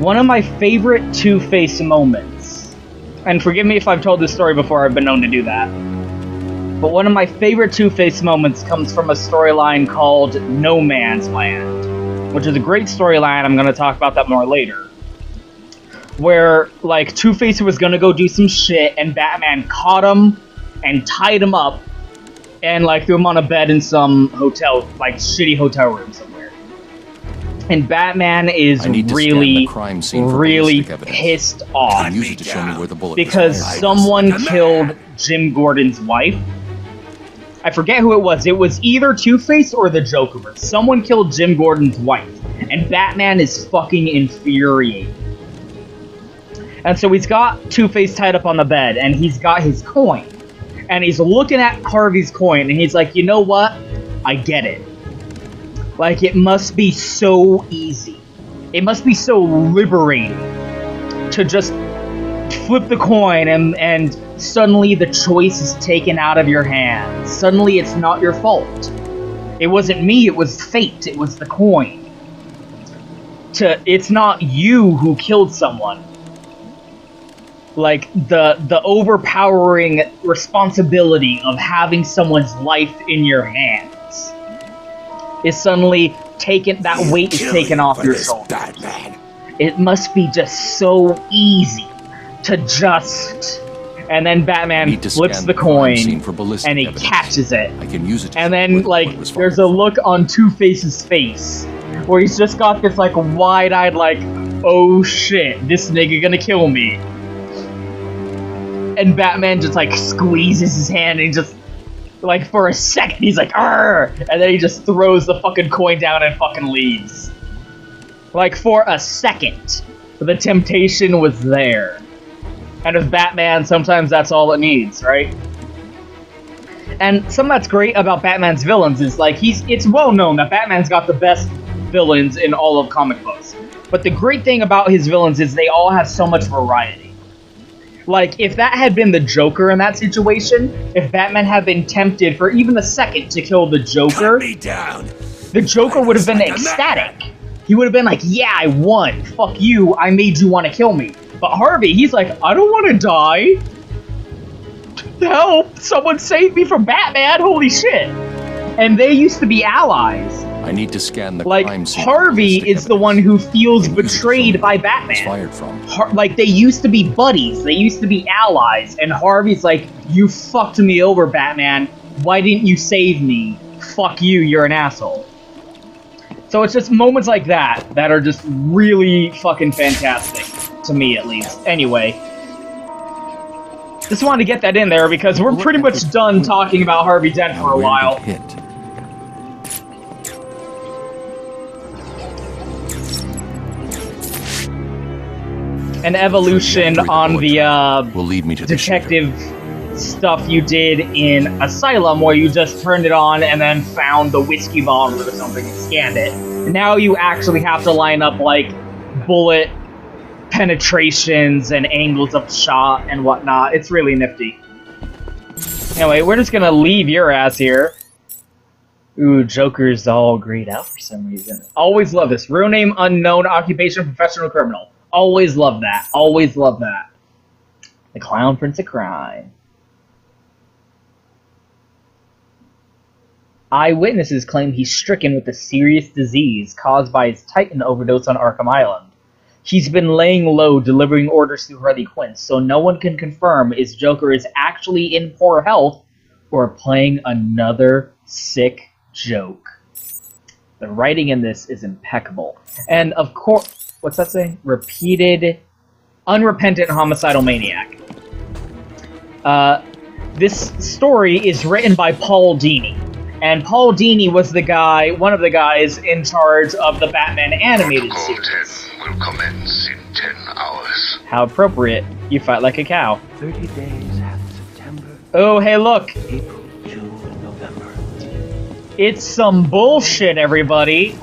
One of my favorite Two-Face moments, and forgive me if I've told this story before, I've been known to do that, but one of my favorite Two-Face moments comes from a storyline called No Man's Land, which is a great storyline. I'm going to talk about that more later. Where, like, Two-Face was going to go do some shit, and Batman caught him and tied him up and, like, threw him on a bed in some hotel, like, shitty hotel room somewhere. And Batman is really pissed off because someone killed Jim Gordon's wife. I forget who it was. It was either Two-Face or the Joker. But someone killed Jim Gordon's wife. And Batman is fucking infuriated. And so he's got Two-Face tied up on the bed, and he's got his coin. And he's looking at Harvey's coin, and he's like, you know what? I get it. Like, it must be so easy. It must be so liberating to just flip the coin and suddenly the choice is taken out of your hands. Suddenly it's not your fault. It wasn't me, it was fate, it was the coin. It's not you who killed someone. Like, the overpowering responsibility of having someone's life in your hands is suddenly taken, that weight is taken off your shoulders. Batman. It must be just so easy to just... And then Batman flips the coin, and he catches it. I can use it. And then, like, there's a look on Two-Face's face, where he's just got this, like, wide-eyed, like, oh shit, this nigga gonna kill me. And Batman just, like, squeezes his hand, and he just... Like, for a second, he's like, argh! And then he just throws the fucking coin down and fucking leaves. Like, for a second, the temptation was there. And with Batman, sometimes that's all it needs, right? And something that's great about Batman's villains is, like, it's well known that Batman's got the best villains in all of comic books. But the great thing about his villains is they all have so much variety. Like, if that had been the Joker in that situation, if Batman had been tempted for even a second to kill the Joker, the Joker would have been ecstatic. He would have been like, yeah, I won. Fuck you, I made you want to kill me. But Harvey, he's like, I don't want to die. Help, someone save me from Batman, holy shit. And they used to be allies. I need to scan the crime scene. Harvey is the one who feels betrayed by Batman. Fired from. Like, they used to be buddies. They used to be allies. And Harvey's like, you fucked me over, Batman. Why didn't you save me? Fuck you, you're an asshole. So it's just moments like that that are just really fucking fantastic. To me, at least. Anyway. Just wanted to get that in there because we're pretty much done talking about Harvey Dent for a while. An evolution on the detective stuff you did in Asylum, where you just turned it on and then found the whiskey bottle or something and scanned it. Now you actually have to line up, like, bullet penetrations and angles of shot and whatnot. It's really nifty. Anyway, we're just gonna leave your ass here. Ooh, Joker's all grayed out for some reason. Always love this. Real name unknown, occupation professional criminal. Always love that. Always love that. The Clown Prince of Crime. Eyewitnesses claim he's stricken with a serious disease caused by his Titan overdose on Arkham Island. He's been laying low, delivering orders to Harley Quinn, so no one can confirm if Joker is actually in poor health or playing another sick joke. The writing in this is impeccable. And of course... What's that say? Repeated, unrepentant homicidal maniac. This story is written by Paul Dini. And Paul Dini was the guy, one of the guys in charge of the Batman animated series. Will commence in 10 hours. How appropriate. You fight like a cow. 30 days have September. Oh, hey, look. April, June, and November. It's some bullshit, everybody.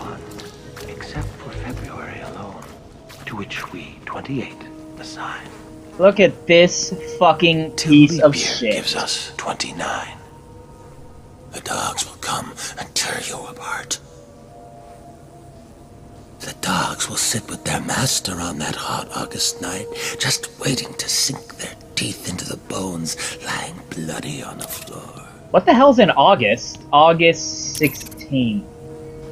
Which we, 28, assign. Look at this fucking piece of shit. Gives us 29. The dogs will come and tear you apart. The dogs will sit with their master on that hot August night, just waiting to sink their teeth into the bones lying bloody on the floor. What the hell's in August? August 16th.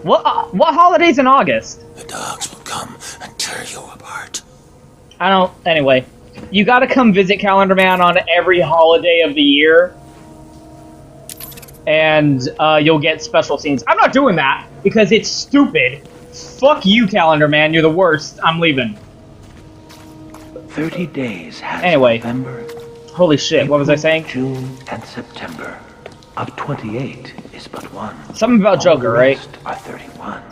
What holiday's in August? The dogs will come and tear you apart. Anyway. You gotta come visit Calendar Man on every holiday of the year. And, you'll get special scenes. I'm not doing that, because it's stupid. Fuck you, Calendar Man, you're the worst. I'm leaving. 30 days have Anyway. November. Holy shit, what was I saying? June and September. Of 28 is but one. Something about Joker, All the right? rest are 31.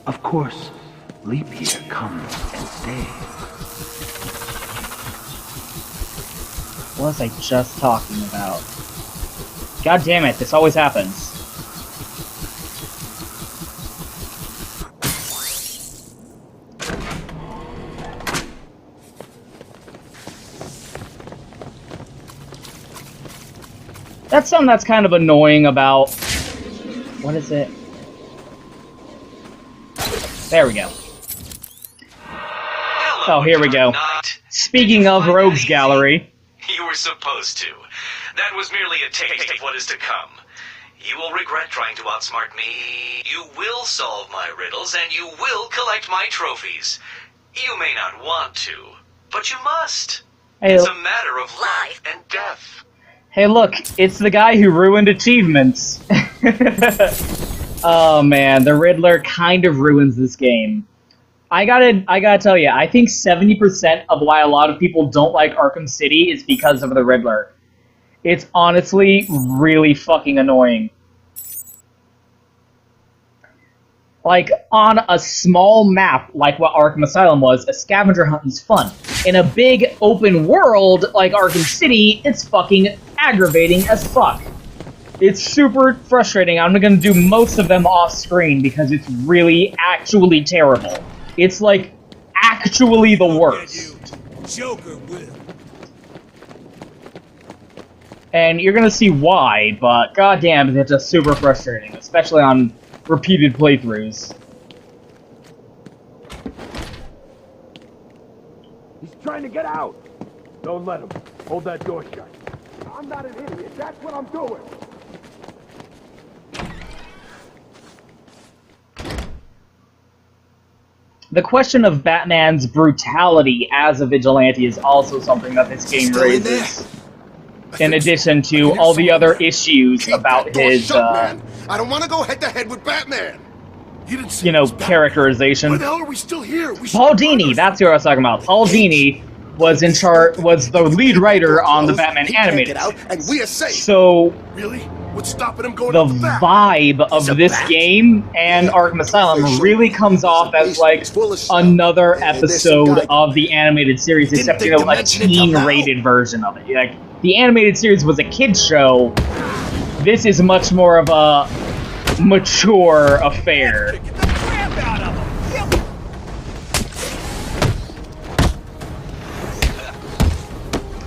Of course, leap year comes and stays. What was I just talking about? God damn it, this always happens. That's something that's kind of annoying about... What is it? There we go. Hello, Oh, here we go. Knight. Speaking of Rogues Gallery... You were supposed to. That was merely a taste of what is to come. You will regret trying to outsmart me. You will solve my riddles, and you will collect my trophies. You may not want to, but you must. Hey, It's a matter of life and death. hey look, it's the guy who ruined achievements. Oh man, the Riddler kind of ruins this game. I gotta tell you, I think 70% of why a lot of people don't like Arkham City is because of the Riddler. It's honestly really fucking annoying. Like, on a small map like what Arkham Asylum was, a scavenger hunt is fun. In a big open world like Arkham City, it's fucking aggravating as fuck. It's super frustrating. I'm gonna do most of them off screen because it's really, actually terrible. It's like, actually the worst. Joker will. And you're gonna see why, but goddamn, it's just super frustrating, especially on repeated playthroughs. He's trying to get out. Don't let him. Hold that door shut. I'm not an idiot. That's what I'm doing. The question of Batman's brutality as a vigilante is also something that this game Still in there? raises. In addition to all the other issues about his, I don't want to go head to head with Batman. You didn't see you know, us back. characterization. Why the hell are we still here? We Paul Dini, that's who I was talking about. Paul Dini was the lead writer on the Batman animated series. And we are safe. So, Really? What's stopping him going the out the back? vibe of this game and Arkham Asylum really comes off as like another episode of the animated series, except, you know, a teen-rated version of it. Like, the animated series was a kid's show. This is much more of a mature affair. Get the crap out of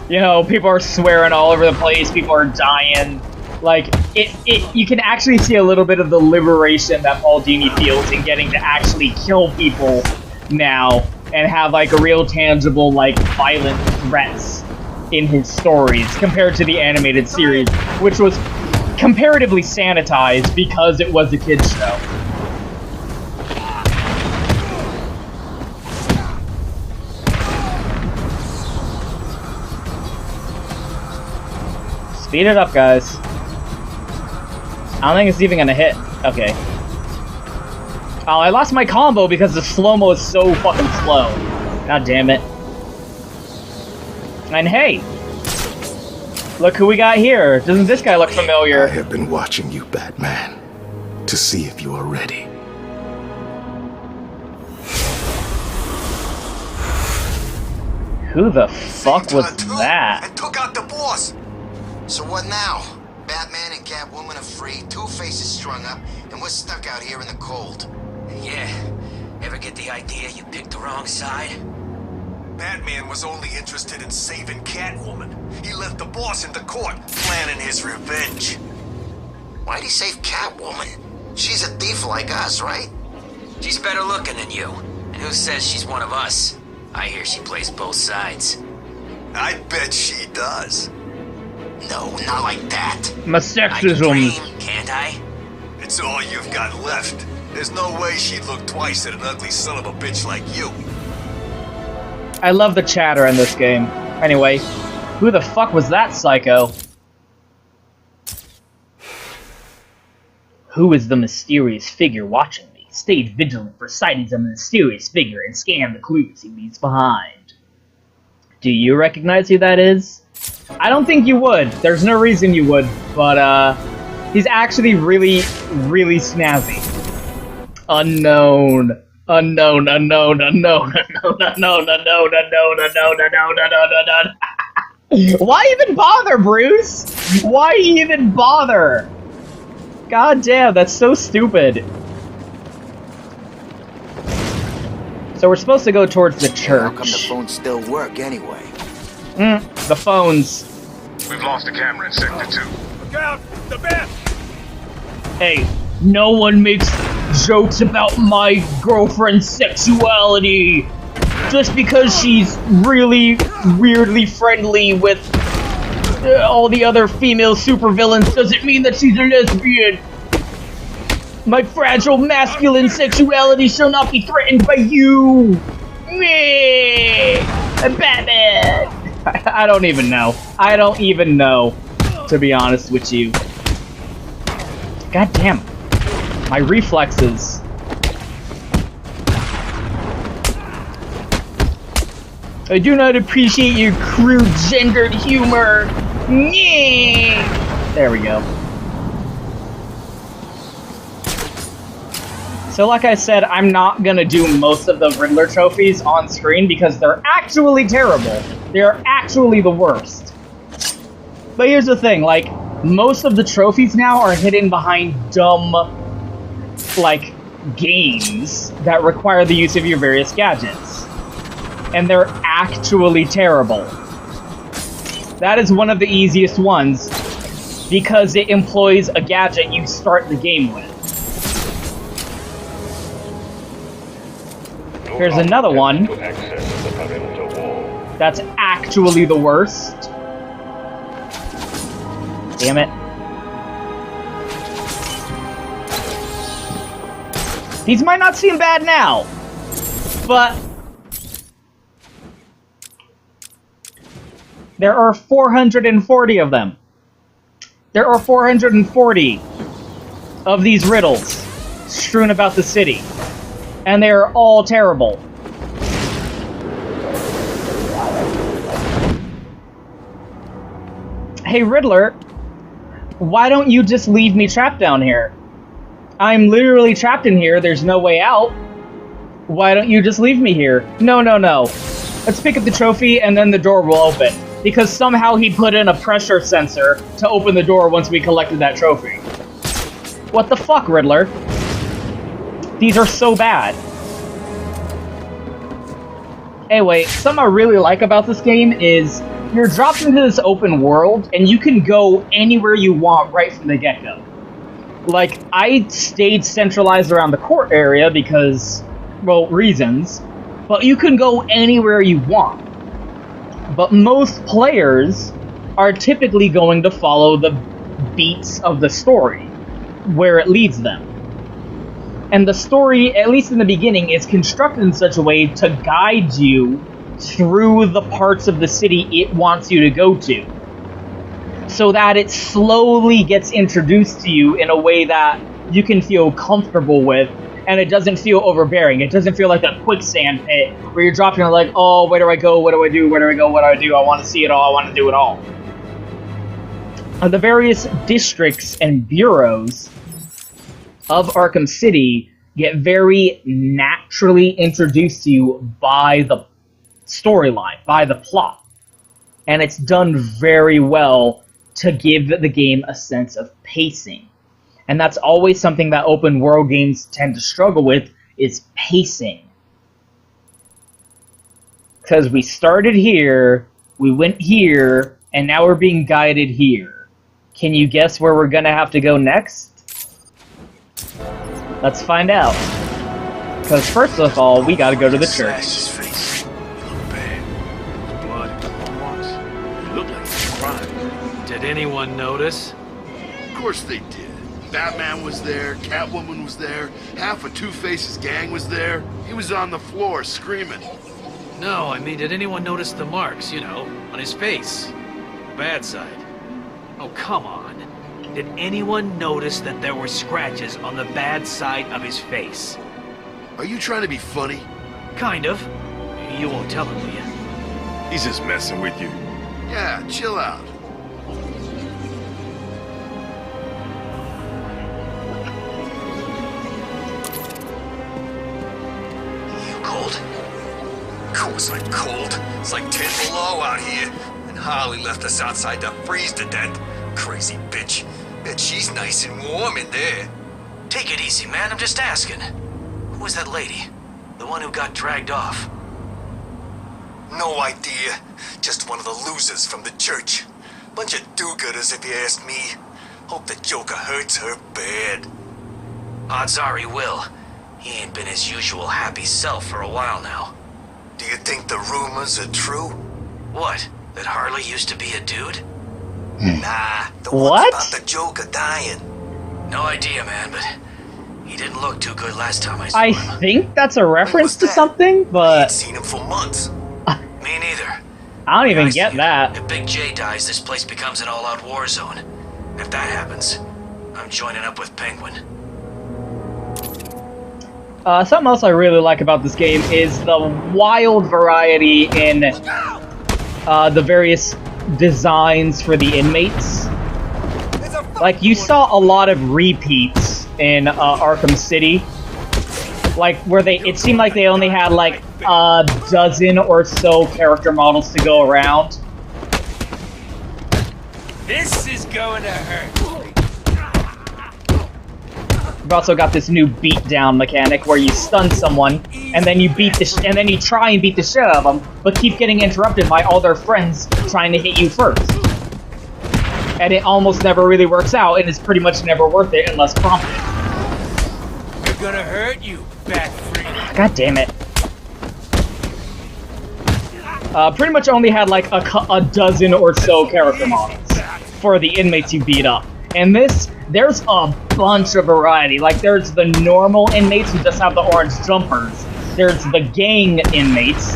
him! You know, people are swearing all over the place, people are dying. Like, you can actually see a little bit of the liberation that Paul Dini feels in getting to actually kill people now and have, like, a real tangible, like, violent threats in his stories compared to the animated series, which was comparatively sanitized because it was a kid's show. Speed it up, guys. I don't think it's even gonna hit. Okay. Oh, I lost my combo because the slow-mo is so fucking slow. God damn it. And hey! Look who we got here. Doesn't this guy look I familiar? have been watching you, Batman, to see if you are ready. Who the fuck was that? And took out the boss. So what now? Batman and Catwoman are free, Two-Face is strung up, and we're stuck out here in the cold. Yeah. Ever get the idea you picked the wrong side? Batman was only interested in saving Catwoman. He left the boss in the court, planning his revenge. Why'd he save Catwoman? She's a thief like us, right? She's better looking than you. And who says she's one of us? I hear she plays both sides. I bet she does. No, not like that. My I can sexism. dream, can't I? It's all you've got left. There's no way she'd look twice at an ugly son of a bitch like you. I love the chatter in this game. Anyway, who the fuck was that psycho? Who is the mysterious figure watching me? Stay vigilant for sightings of the mysterious figure and scan the clues he leaves behind. Do you recognize who that is? I don't think you would. There's no reason you would, but he's actually really, really snazzy. Unknown. Unknown, unknown, unknown, unknown, unknown, unknown, unknown, unknown, unknown, unknown, unknown. Why even bother, Bruce? Why even bother? God damn, that's so stupid. So we're supposed to go towards the church. How come the phones still work anyway? The phones. We've lost a camera in Sector 2. Look out! The bat! Hey, no one makes jokes about my girlfriend's sexuality. Just because she's really weirdly friendly with all the other female supervillains doesn't mean that she's a lesbian. My fragile masculine sexuality shall not be threatened by you. Me, Batman. I don't even know. I don't even know, to be honest with you. God damn. My reflexes. I do not appreciate your crude gendered humor. Yeah. There we go. So like I said, I'm not gonna do most of the Riddler trophies on screen because they're actually terrible. They're actually the worst. But here's the thing, like, most of the trophies now are hidden behind dumb, like, games that require the use of your various gadgets. And they're actually terrible. That is one of the easiest ones, because it employs a gadget you start the game with. Here's another one that's actually the worst. Damn it. These might not seem bad now, but there are 440 of them. There are 440 of these riddles strewn about the city. And they are all terrible. Hey Riddler, why don't you just leave me trapped down here? I'm literally trapped in here, there's no way out. Why don't you just leave me here? No, no, no. Let's pick up the trophy and then the door will open. Because somehow he put in a pressure sensor to open the door once we collected that trophy. What the fuck, Riddler? These are so bad. Anyway, something I really like about this game is you're dropped into this open world and you can go anywhere you want right from the get-go. Like, I stayed centralized around the court area because, well, reasons, but you can go anywhere you want. But most players are typically going to follow the beats of the story, where it leads them. And the story, at least in the beginning, is constructed in such a way to guide you through the parts of the city it wants you to go to. So that it slowly gets introduced to you in a way that you can feel comfortable with, and it doesn't feel overbearing. It doesn't feel like a quicksand pit where you're dropping and like, oh, where do I go, what do I do, where do I go, what do I do, I want to see it all, I want to do it all. The various districts and bureaus of Arkham City get very naturally introduced to you by the storyline, by the plot. And it's done very well to give the game a sense of pacing. And that's always something that open world games tend to struggle with, is pacing. Because we started here, we went here, and now we're being guided here. Can you guess where we're gonna have to go next? Let's find out. Because first of all, we gotta go to the church. His face. He looked bad. Blood and claw marks. He looked like he was crying. Did anyone notice? Of course they did. Batman was there, Catwoman was there, half of Two-Face's gang was there. He was on the floor screaming. No, I mean, did anyone notice the marks, you know, on his face? Bad side. Oh, come on. Did anyone notice that there were scratches on the bad side of his face? Are you trying to be funny? Kind of. You won't tell him, will you? He's just messing with you. Yeah, chill out. You cold? Of course I'm cold. It's like 10 below out here. And Harley left us outside to freeze to death. Crazy bitch. Bet she's nice and warm in there. Take it easy, man. I'm just asking. Who was that lady? The one who got dragged off? No idea. Just one of the losers from the church. Bunch of do-gooders if you ask me. Hope the Joker hurts her bad. Odds are he will. He ain't been his usual happy self for a while now. Do you think the rumors are true? What? That Harley used to be a dude? Nah, the What? ones about the Joker dying. No idea, man, but he didn't look too good last time I saw him. I think that's a reference was to that? something, I but ain't seen him for months. Me neither. I don't even I get see. that. If Big J dies, this place becomes an all-out war zone. If that happens, I'm joining up with Penguin. Something else I really like about this game is the wild variety in the various designs for the inmates. Like, you saw a lot of repeats in Arkham City. Like, where it seemed like they only had, like, a dozen or so character models to go around. This is going to hurt. We've also got this new beatdown mechanic where you stun someone, and then you and then you try and beat the shit out of them, but keep getting interrupted by all their friends trying to hit you first. And it almost never really works out, and it's pretty much never worth it unless prompted. You're gonna hurt you, bat freak. God damn it. Pretty much only had like a dozen or so character models for the inmates you beat up. And there's a bunch of variety. Like, there's the normal inmates who just have the orange jumpers. There's the gang inmates,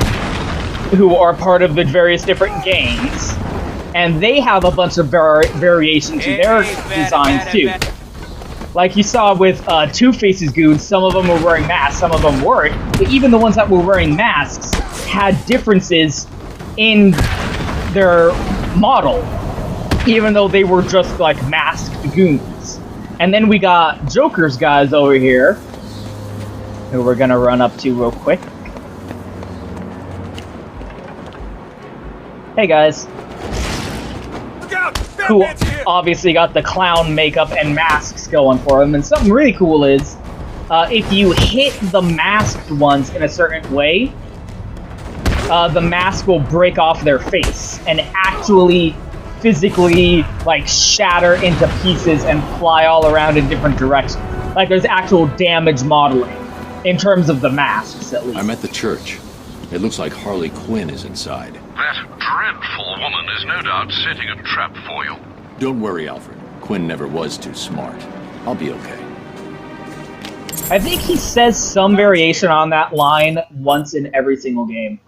who are part of the various different gangs. And they have a bunch of variations to their designs, too. Like you saw with Two-Face's goons, some of them were wearing masks, some of them weren't. But even the ones that were wearing masks had differences in their model, even though they were just, like, masked goons. And then we got Joker's guys over here, who we're gonna run up to real quick. Hey, guys. Who obviously got the clown makeup and masks going for them. And something really cool is, if you hit the masked ones in a certain way, the mask will break off their face and actually physically, like, shatter into pieces and fly all around in different directions. Like, there's actual damage modeling, in terms of the masks, at least. I'm at the church. It looks like Harley Quinn is inside. That dreadful woman is no doubt setting a trap for you. Don't worry, Alfred. Quinn never was too smart. I'll be okay. I think he says some variation on that line once in every single game.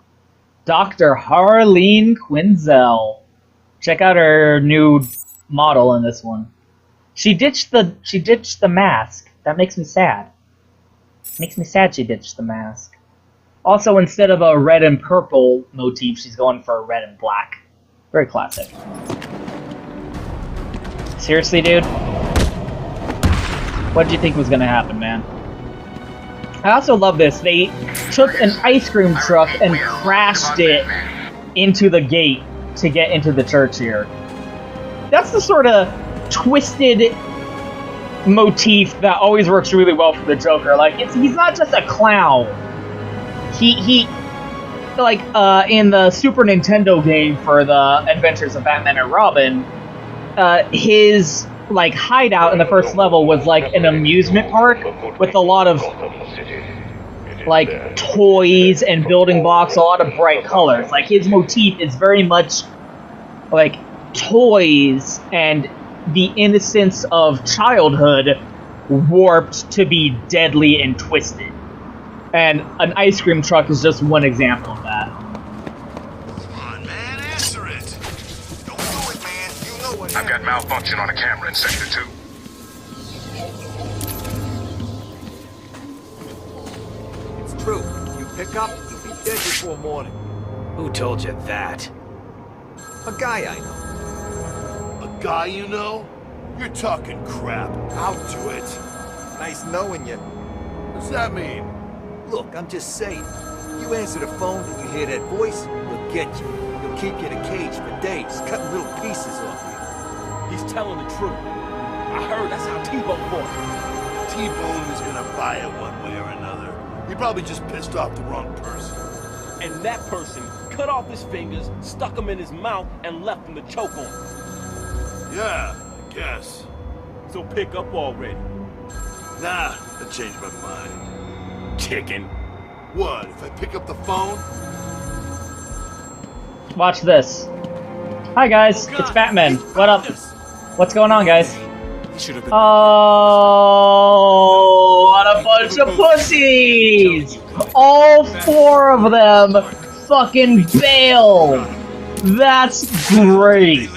Dr. Arleen Quinzel. Check out her new model in this one. She ditched the mask. That makes me sad. Makes me sad she ditched the mask. Also, instead of a red and purple motif, she's going for a red and black. Very classic. Seriously, dude? What did you think was gonna happen, man? I also love this. They took an ice cream truck and crashed it into the gate to get into the church here. That's the sort of twisted motif that always works really well for the Joker. Like, he's not just a clown. He like, in the Super Nintendo game for the Adventures of Batman and Robin, his, like, hideout in the first level was like an amusement park with a lot of like toys and building blocks, a lot of bright colors. Like his motif is very much like toys and the innocence of childhood warped to be deadly and twisted. And an ice cream truck is just one example of that. Come on, man, answer it. Don't do it, man. You know what I've got malfunction on a camera in Sector 2. It's true. You pick up, you'll be dead before morning. Who told you that? A guy I know. A guy you know? You're talking crap. I'll do it. Nice knowing you. What's that mean? Look, I'm just saying. You answer the phone and you hear that voice, he'll get you. He'll keep you in a cage for days, cutting little pieces off you. He's telling the truth. I heard that's how T-Bone bought it. T-Bone was gonna buy it one way or another. He probably just pissed off the wrong person. And that person cut off his fingers, stuck them in his mouth, and left him to choke on. Yeah, I guess. So pick up already. Nah, I changed my mind. Chicken. What, if I pick up the phone? Watch this. Hi guys, it's Batman. What up? What's going on, guys? Oh, what a bunch of pussies! All 4 of them fucking bailed. That's great.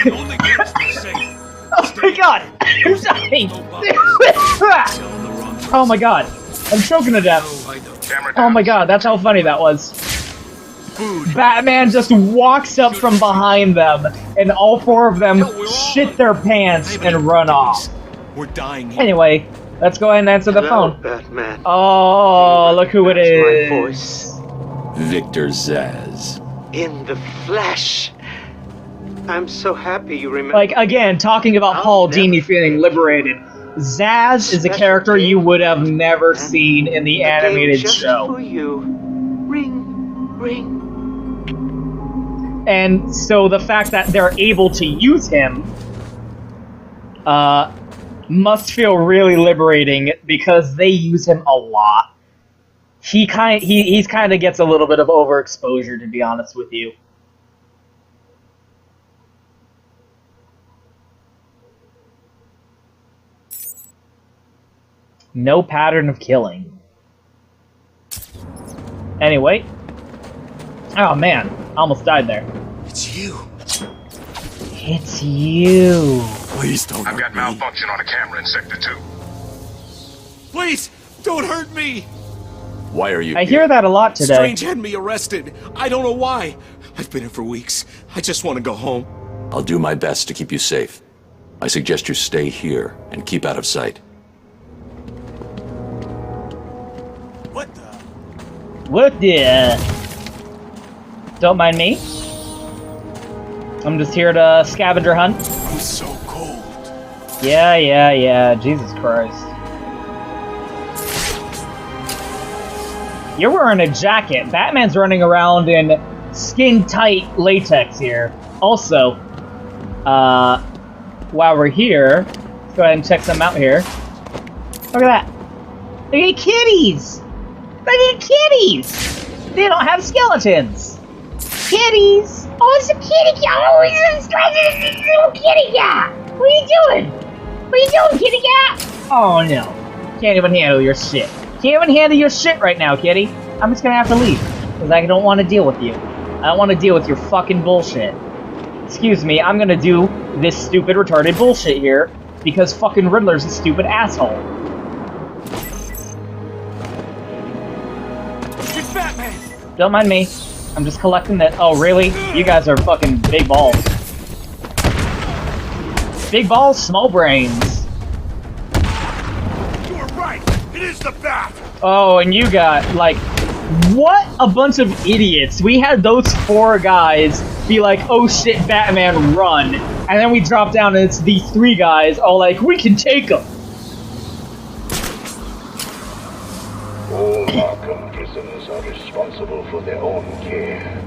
Oh my god! I'm sorry. Oh my god! I'm choking to death. Oh my god, that's how funny that was. Batman just walks up from behind them, and all 4 of them shit their pants and run off. We're dying here. Anyway, let's go ahead and answer the phone. Batman. Oh, look who it is. Victor Zsasz. In the flesh. I'm so happy you remember. Like, again, talking about Paul Dini feeling liberated. Zsasz is a character you would have never seen in the animated show. For you. Ring, ring. And so the fact that they're able to use him must feel really liberating because they use him a lot. He's kind of gets a little bit of overexposure, to be honest with you. No pattern of killing. Anyway. Oh man, almost died there. It's you. It's you. Please don't. I've got malfunction on a camera in Sector 2. Please, don't hurt me. Why are you I hear that a lot today. Strange had me arrested. I don't know why. I've been here for weeks. I just want to go home. I'll do my best to keep you safe. I suggest you stay here and keep out of sight. What the? What the? Don't mind me. I'm just here to scavenger hunt. I'm so cold. Yeah. Jesus Christ. You're wearing a jacket. Batman's running around in skin-tight latex here. Also, while we're here, let's go ahead and check them out here. Look at that. Look at kitties! Look at kitties! They don't have skeletons. Kitties! Oh, it's a kitty cat! Oh, it's a little kitty cat! What are you doing? What are you doing, kitty cat? Oh no. Can't even handle your shit. Can't even handle your shit right now, kitty. I'm just gonna have to leave. Because I don't want to deal with you. I don't want to deal with your fucking bullshit. Excuse me, I'm gonna do this stupid, retarded bullshit here. Because fucking Riddler's a stupid asshole. It's Batman! Don't mind me. I'm just collecting that. Oh, really? You guys are fucking big balls. Big balls, small brains. You were right. It is the Bat. Oh, and you got, like, what a bunch of idiots. We had those 4 guys be like, oh shit, Batman, run. And then we drop down and it's these 3 guys all like, we can take them. All Arkham prisoners are responsible for their own care.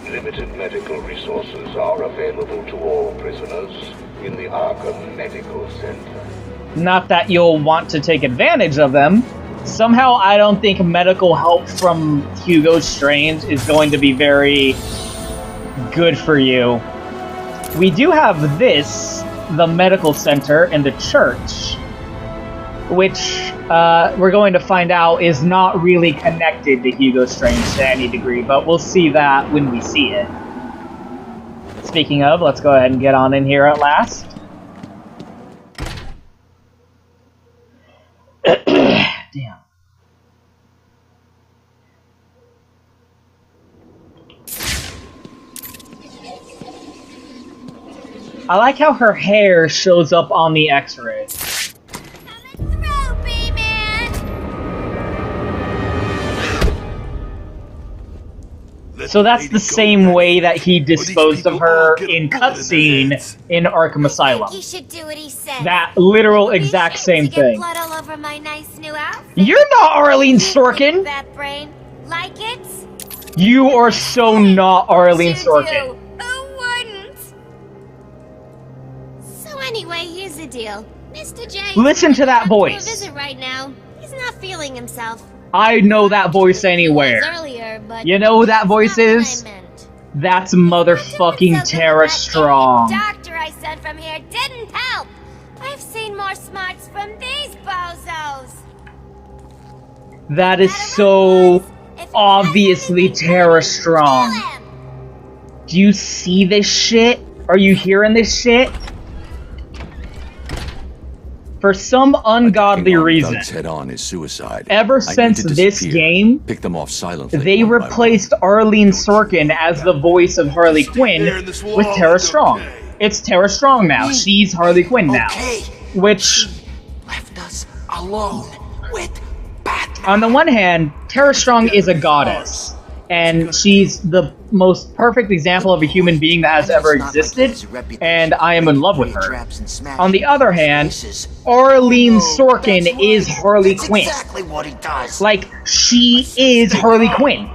Limited medical resources are available to all prisoners in the Arkham Medical Center. Not that you'll want to take advantage of them, Somehow I don't think medical help from Hugo Strange is going to be very good for you. We do have this, the medical center and the church, which we're going to find out is not really connected to Hugo Strange to any degree, but we'll see that when we see it. Speaking of, let's go ahead and get on in here at last. Damn. I like how her hair shows up on the X-ray. So that's the same way that he disposed of her in cutscene in Arkham Asylum. You should do what he said. That literal exact same thing. Blood all over my nice new outfit. You're not Arleen Sorkin! That brain. Like it? You are so not Arleen Sorkin. Who wouldn't? So anyway, here's the deal. Mr. J. Listen to that voice. Visit right now. He's not feeling himself. I know that voice anywhere. Earlier, but you know who that voice is? That's motherfucking Tara Strong. Doctor I sent from here didn't help. I've seen more smarts from these bozos. That is so obviously Tara Strong. Do you see this shit? Are you hearing this shit? For some ungodly reason, head on is suicide. Ever since this game, pick them off silently. They replaced Arleen Sorkin as the voice of Harley Quinn with Tara Strong. It's Tara Strong now. She's Harley Quinn now. Which left us alone with Batman. On the one hand, Tara Strong is a goddess, and she's the most perfect example of a human being that has ever existed, and I am in love with her. On the other hand, Arleen Sorkin is Harley Quinn. Exactly what he does. Like, she is Harley Quinn.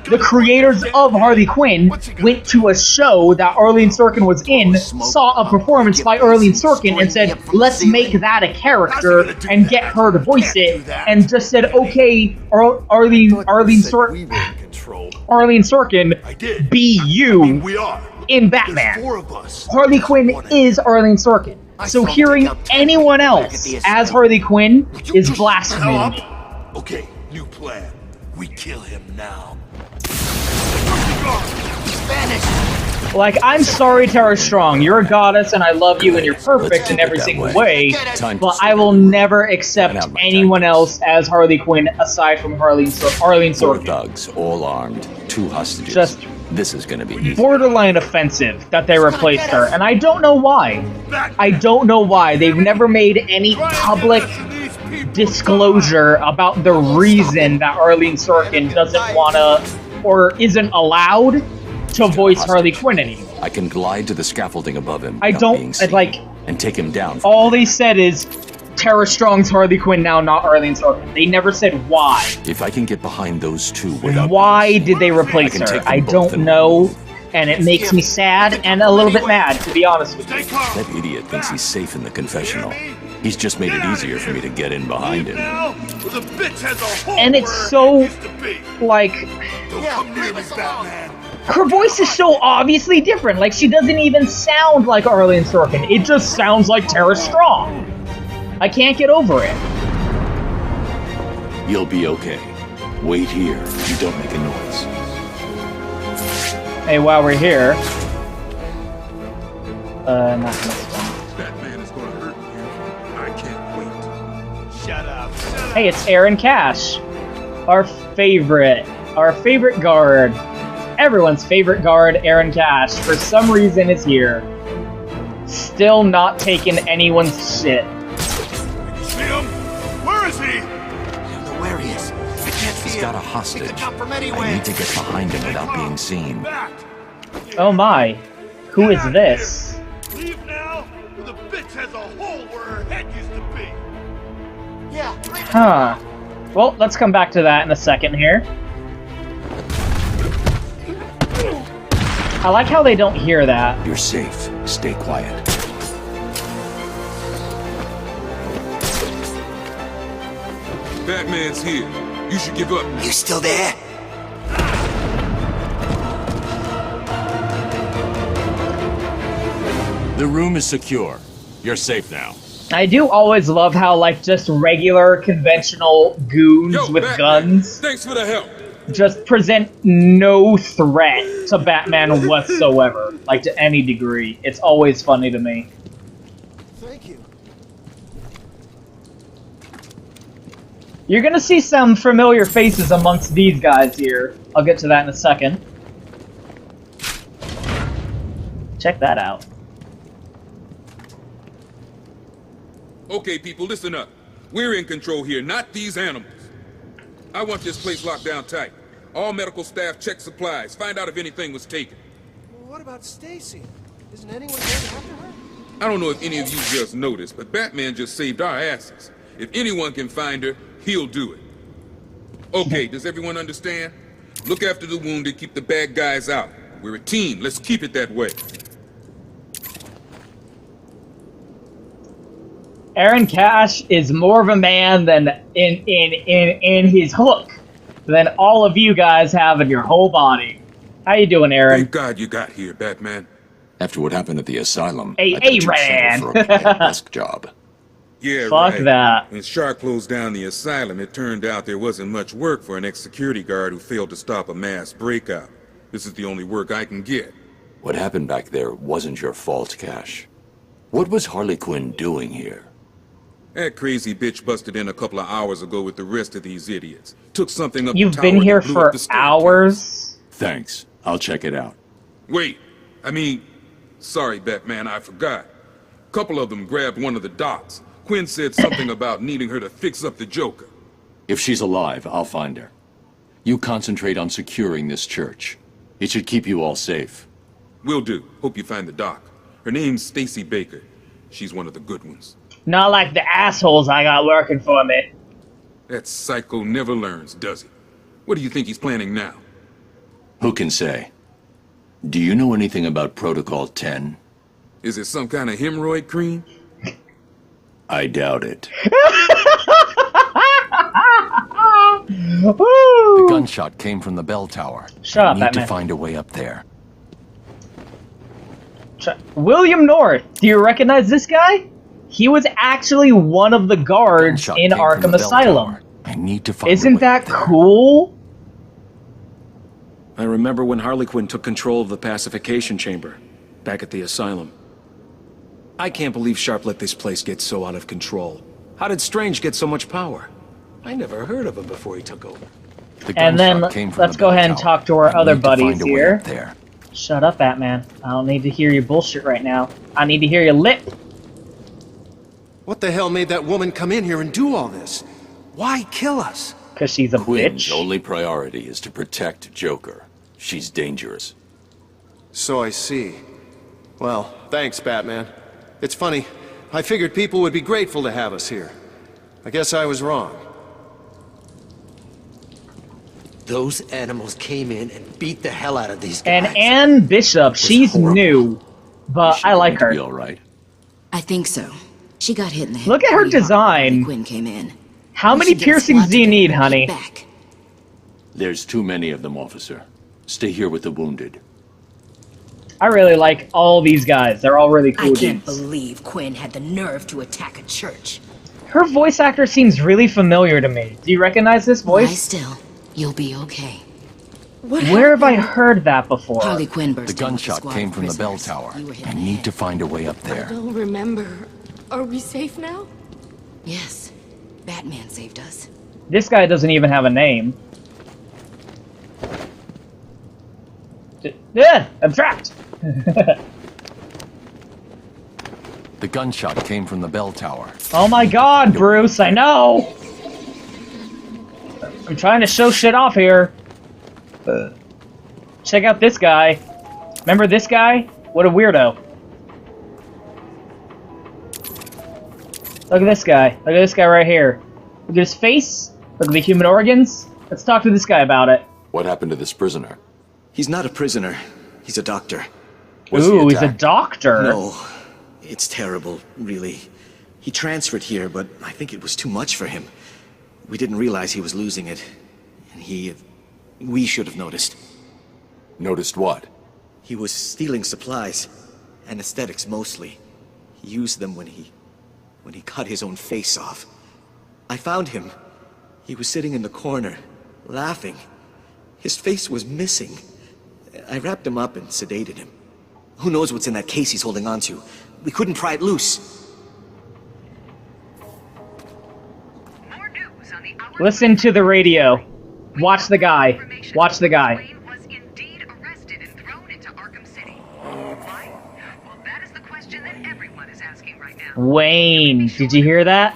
The creators of Harley Quinn went to a show that Arleen Sorkin was in, saw a performance by Arleen Sorkin, and said, let's make that a character and get her to voice it, and just said, okay, Arleen Sorkin, be you in Batman. Harley Quinn is Arleen Sorkin. So hearing anyone else as Harley Quinn is blasphemy. Okay, new plan. We kill him now. Like, I'm sorry, Tara Strong. You're a goddess, and I love you, and you're perfect in every single way. But I will never accept anyone else as Harley Quinn aside from Arleen Sorkin. 4 thugs, all armed, 2 hostages. Just this is gonna be easy. Borderline offensive that they replaced her, and I don't know why. I don't know why. They've never made any public disclosure about the reason that Arleen Sorkin doesn't wanna or isn't allowed to voice Harley Quinn anymore. I can glide to the scaffolding above him. I don't like, and take him down. All they said is Tara Strong's Harley Quinn now, not Arleen Sorkin. They never said why. If I can get behind those 2 without... Why did they replace her? I don't know, and it makes me sad and a little bit mad, to be honest with you. That idiot thinks he's safe in the confessional. He's just made it easier for me to get in behind him. And it's so, like... Her voice is so obviously different. Like, she doesn't even sound like Arleen Sorkin. It just sounds like Tara Strong. I can't get over it. You'll be okay. Wait here. You don't make a noise. Hey, while we're here... not this one. Batman is gonna hurt you. I can't wait. Shut up. Hey, it's Aaron Cash. Our favorite guard. Everyone's favorite guard, Aaron Cash, for some reason is here. Still not taking anyone's shit. See him? Where is he? I don't know where he is. I can't see him. He's got a hostage. He could come from anywhere. I need to get behind him without being seen. Oh my. Who is this? Leave now, or the bitch has a hole where her head used to be. Yeah. Huh. Well, let's come back to that in a second here. I like how they don't hear that. You're safe. Stay quiet. Batman's here. You should give up. You still there? The room is secure. You're safe now. I do always love how, like, just regular, conventional goons with Batman, guns thanks for the help. just present no threat to Batman whatsoever, like, to any degree. It's always funny to me. Thank you. You're gonna see some familiar faces amongst these guys here. I'll get to that in a second. Check that out. Okay, people, listen up. We're in control here, not these animals. I want this place locked down tight. All medical staff check supplies. Find out if anything was taken. Well, what about Stacy? Isn't anyone going after her? I don't know if any of you just noticed, but Batman just saved our asses. If anyone can find her, he'll do it. Okay, does everyone understand? Look after the wounded, keep the bad guys out. We're a team, let's keep it that way. Aaron Cash is more of a man than in his hook than all of you guys have in your whole body. How you doing, Aaron? Thank God you got here, Batman. After what happened at the asylum, Hey, I thought you'd Ran. settle for a desk job. Yeah, Fuck right. that. When Shark closed down the asylum, it turned out there wasn't much work for an ex-security guard who failed to stop a mass breakout. This is the only work I can get. What happened back there wasn't your fault, Cash. What was Harley Quinn doing here? That crazy bitch busted in a couple of hours ago with the rest of these idiots. Took something up You've the tower been here and blew for up the staircase. hours? Thanks. I'll check it out. Wait, sorry, Batman, I forgot. A couple of them grabbed one of the docs. Quinn said something about needing her to fix up the Joker. If she's alive, I'll find her. You concentrate on securing this church. It should keep you all safe. Will do. Hope you find the doc. Her name's Stacy Baker. She's one of the good ones. Not like the assholes I got working for me. That psycho never learns, does he? What do you think he's planning now? Who can say? Do you know anything about Protocol 10? Is it some kind of hemorrhoid cream? I doubt it. The gunshot came from the bell tower. Shut up, I need Batman. to find a way up there. William North. Do you recognize this guy? He was actually one of the guards in Arkham Asylum. I need to find Isn't that cool? I remember when Harley Quinn took control of the pacification chamber, back at the asylum. I can't believe Sharp let this place get so out of control. How did Strange get so much power? I never heard of him before he took over. And then let's go ahead and talk to our other buddies here. Shut up, Batman. I don't need to hear your bullshit right now. I need to hear your lip. What the hell made that woman come in here and do all this? Why kill us? Because she's a Quinn's only priority is to protect Joker. She's dangerous. So I see. Well, thanks, Batman. It's funny. I figured people would be grateful to have us here. I guess I was wrong. Those animals came in and beat the hell out of these guys. And Anne Bishop, she's new, but I like her. Be all right. I think so. She got hit in the head. Look at her design. Quinn came in. How many piercings do you need, honey? There's too many of them, officer. Stay here with the wounded. I really like all these guys. They're all really cool I can't dudes. believe Quinn had the nerve to attack a church. Her voice actor seems really familiar to me. Do you recognize this voice? Lie still. You'll be okay. Where have I heard that before? Harley Quinn burst The gunshot in with came from the bell prisoners. tower. You were hit I in the need head. to find a way up there. don't remember. Are we safe now? Yes. Batman saved us. This guy doesn't even have a name. Yeah, I'm trapped. The gunshot came from the bell tower. Oh my god, Bruce, I know! I'm trying to show shit off here. Check out this guy. Remember this guy? What a weirdo. Look at this guy. Look at this guy right here. Look at his face. Look at the human organs. Let's talk to this guy about it. What happened to this prisoner? He's not a prisoner. He's a doctor. Ooh, he's a doctor. No. It's terrible, really. He transferred here, but I think it was too much for him. We didn't realize he was losing it. And we should have noticed. Noticed what? He was stealing supplies. Anesthetics, mostly. He used them when he cut his own face off. I found him. He was sitting in the corner, laughing. His face was missing. I wrapped him up and sedated him. Who knows what's in that case he's holding on to? We couldn't pry it loose. Listen to the radio. Watch the guy. Watch the guy. Wayne, did you hear that?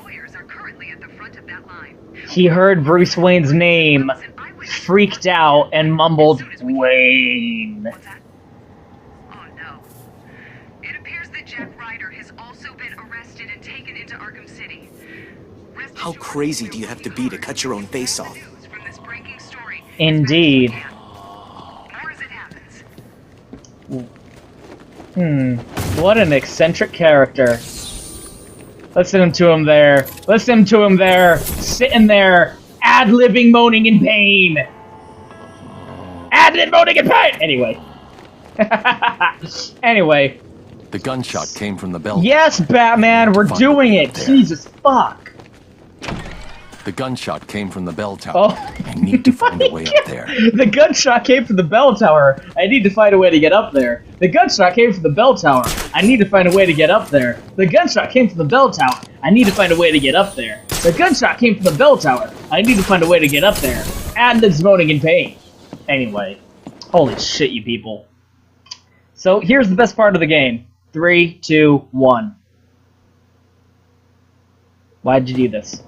He heard Bruce Wayne's name, freaked out, and mumbled, Wayne. How crazy do you have to be to cut your own face off? Indeed. What an eccentric character. Listen to him there. Listen to him there. Sitting there, ad-libbing, moaning in pain. Ad-lib moaning in pain! Anyway. Anyway. The gunshot came from the bell tower. Yes, Batman, we're doing it! Jesus, fuck! The gunshot came from the bell tower. Oh. I need to find a way up there. The gunshot came from the bell tower. I need to find a way to get up there. The gunshot came from the bell tower. I need to find a way to get up there. The gunshot came from the bell tower. I need to find a way to get up there. The gunshot came from the bell tower. I need to find a way to get up there. Ad-libs moaning in pain. Anyway. Holy shit, you people. So, here's the best part of the game. 3, 2, 1. Why'd you do this?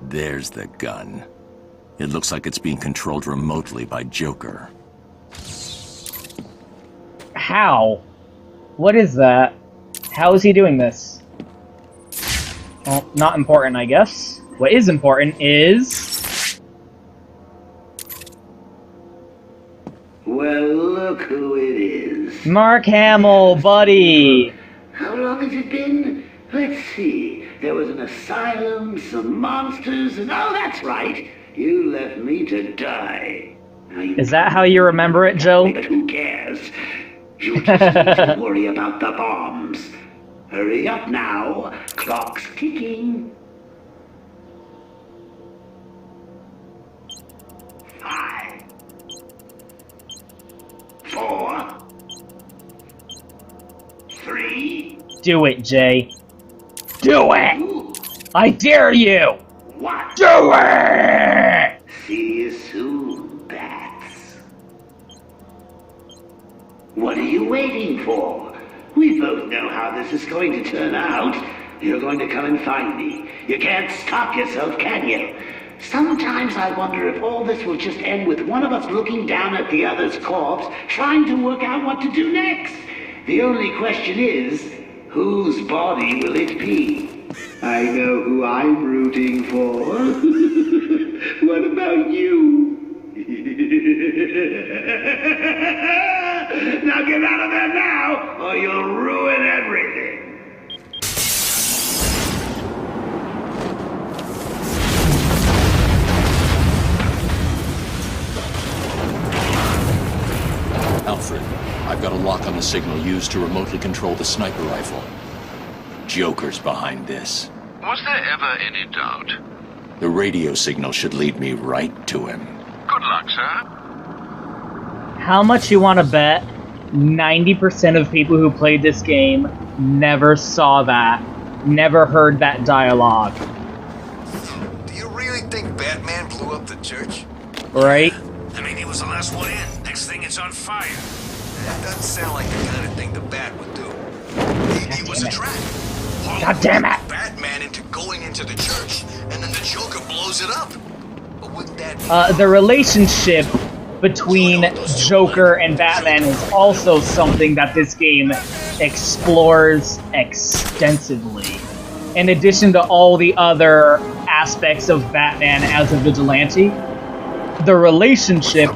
There's the gun. It looks like it's being controlled remotely by Joker. How? What is that? How is he doing this? Well, not important, I guess. What is important is... Well, look who it is. Mark Hamill, buddy! How long has it been? Let's see. There was an asylum, some monsters, and oh, that's right. You left me to die. Is that how you remember it, Joe? But who cares? You just need to worry about the bombs. Hurry up now. Clock's ticking. 5, 4, 3. Do it, Jay. Do it! I dare you! What? Do it! See you soon, bats. What are you waiting for? We both know how this is going to turn out. You're going to come and find me. You can't stop yourself, can you? Sometimes I wonder if all this will just end with one of us looking down at the other's corpse, trying to work out what to do next. The only question is, whose body will it be? I know who I'm rooting for. What about you? Now get out of there now, or you'll ruin everything. Alfred, I've got a lock on the signal used to remotely control the sniper rifle. Joker's behind this. Was there ever any doubt? The radio signal should lead me right to him. Good luck, sir. How much you want to bet 90% of people who played this game never saw that, never heard that dialogue? Do you really think Batman blew up the church? Right? I mean, he was the last one in. Next thing, it's on fire. That doesn't sound like the kind of thing the Bat would do. Maybe it was a trap. God damn it! Batman into going into the church, and then the Joker blows it up. But wouldn't that be... The relationship between Joker and Batman is also something that this game explores extensively. In addition to all the other aspects of Batman as a vigilante, the relationship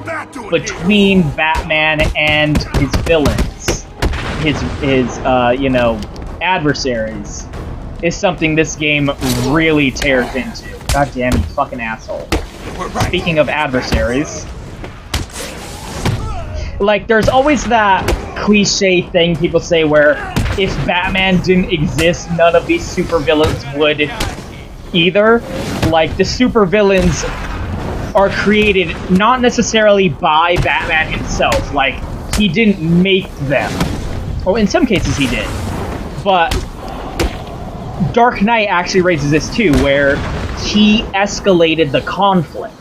between Batman and his villains his you know, adversaries is something this game really tears into. God damn, you fucking asshole. Speaking of adversaries, like, there's always that cliche thing people say where if Batman didn't exist, none of these supervillains would either. Like, the supervillains are created not necessarily by Batman himself. Like, he didn't make them. Well, in some cases he did. But Dark Knight actually raises this too, where he escalated the conflict.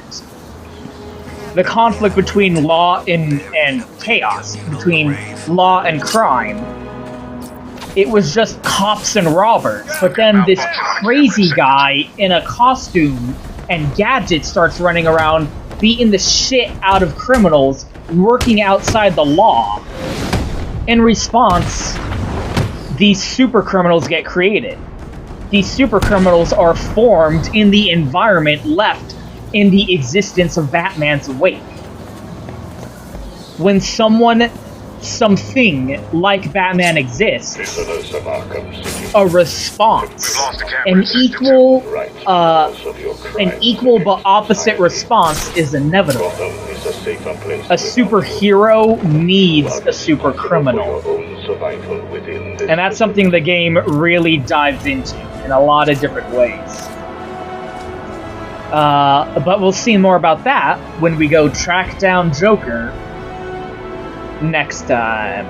The conflict between law and chaos, between law and crime. It was just cops and robbers, but then this crazy guy in a costume and gadget starts running around beating the shit out of criminals working outside the law. In response, these super criminals get created. These super criminals are formed in the environment left in the existence of Batman's wake. When something like Batman exists, a response, an equal but opposite response is inevitable. A superhero needs a super criminal. And that's something the game really dives into in a lot of different ways. But we'll see more about that when we go track down Joker next time.